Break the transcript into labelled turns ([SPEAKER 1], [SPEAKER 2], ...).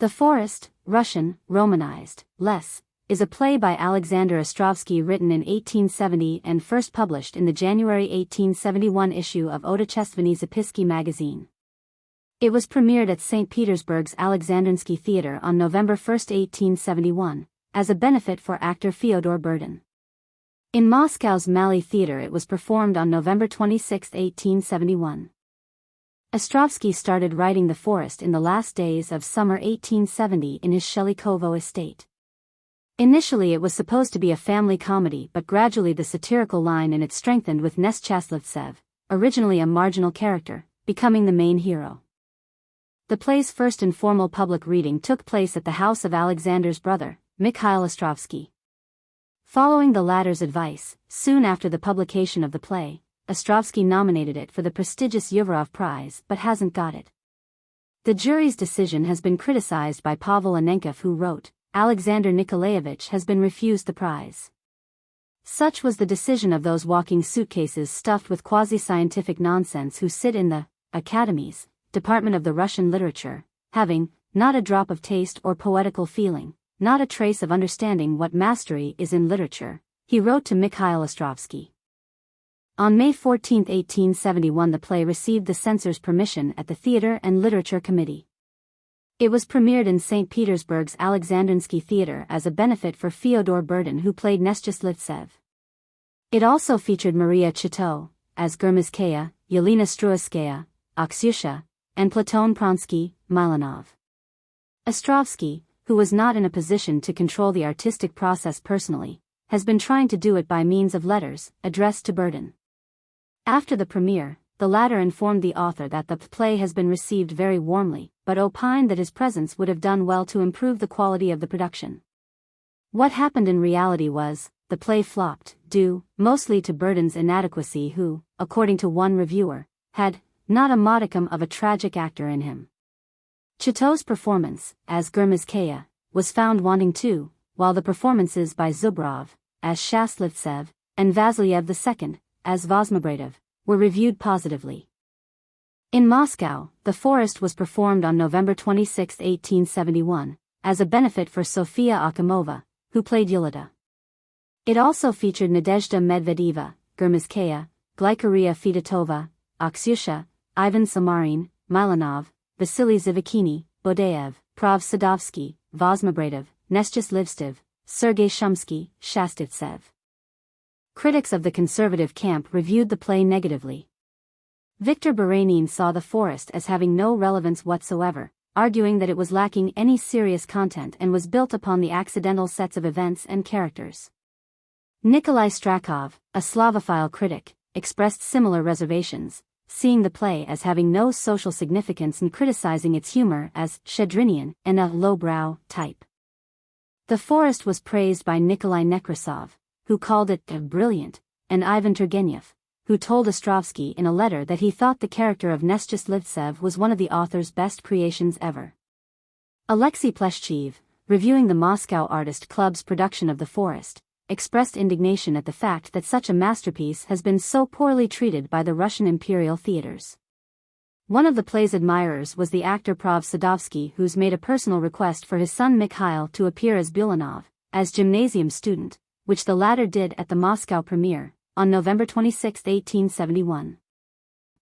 [SPEAKER 1] The Forest, Russian, romanized, Les, is a play by Alexander Ostrovsky written in 1870 and first published in the January 1871 issue of Otechestvennye Zapiski magazine. It was premiered at St. Petersburg's Alexandrinsky Theatre on November 1, 1871, as a benefit for actor Fyodor Burdin. In Moscow's Maly Theatre it was performed on November 26, 1871. Ostrovsky started writing The Forest in the last days of summer 1870 in his Shelikovo estate. Initially it was supposed to be a family comedy, but gradually the satirical line in it strengthened with Nestchastlivtsev, originally a marginal character, becoming the main hero. The play's first informal public reading took place at the house of Alexander's brother, Mikhail Ostrovsky. Following the latter's advice, soon after the publication of the play, Ostrovsky nominated it for the prestigious Uvarov Prize but hasn't got it. The jury's decision has been criticized by Pavel Anenkov, who wrote, "Alexander Nikolaevich has been refused the prize." Such was the decision of those walking suitcases stuffed with quasi-scientific nonsense who sit in the Academy's Department of the Russian Literature, having not a drop of taste or poetical feeling, not a trace of understanding what mastery is in literature, he wrote to Mikhail Ostrovsky. On May 14, 1871 the play received the censor's permission at the Theatre and Literature Committee. It was premiered in St. Petersburg's Alexandrinsky Theatre as a benefit for Fyodor Burdin, who played Nestchastlivtsev. It also featured Maria Chito as Gurmizkaya, Yelena Struiskaya, Aksyusha, and Platon Pronsky, Milanov. Ostrovsky, who was not in a position to control the artistic process personally, has been trying to do it by means of letters addressed to Burdin. After the premiere, the latter informed the author that the play has been received very warmly, but opined that his presence would have done well to improve the quality of the production. What happened in reality was, the play flopped, due mostly to Burdin's inadequacy, who, according to one reviewer, had not a modicum of a tragic actor in him. Chito's performance, as Gurmizkaya, was found wanting too, while the performances by Zubrov, as Shastlivtsev, and Vasilyev II, as Vozmobratov, were reviewed positively. In Moscow, The Forest was performed on November 26, 1871, as a benefit for Sofia Akhimova, who played Yulita. It also featured Nadezhda Medvedeva, Gurmizkaya, Glykaria Fedotova, Aksyusha, Ivan Samarin, Milanov, Vasily Zivakini, Bodeyev, Prav Sadovsky, Vozmobratov, Nestchastlivtsev, Sergei Shumsky, Shastitsev. Critics of the conservative camp reviewed the play negatively. Viktor Baranin saw The Forest as having no relevance whatsoever, arguing that it was lacking any serious content and was built upon the accidental sets of events and characters. Nikolai Strakov, a Slavophile critic, expressed similar reservations, seeing the play as having no social significance and criticizing its humor as Shadrinian and a lowbrow type. The Forest was praised by Nikolai Nekrasov, who called it brilliant, and Ivan Turgenev, who told Ostrovsky in a letter that he thought the character of Nestchastlivtsev was one of the author's best creations ever. Alexei Pleshchev, reviewing the Moscow Artist Club's production of The Forest, expressed indignation at the fact that such a masterpiece has been so poorly treated by the Russian imperial theaters. One of the play's admirers was the actor Prav Sadovsky, who's made a personal request for his son Mikhail to appear as Bulanov, as gymnasium student, which the latter did at the Moscow premiere, on November 26, 1871.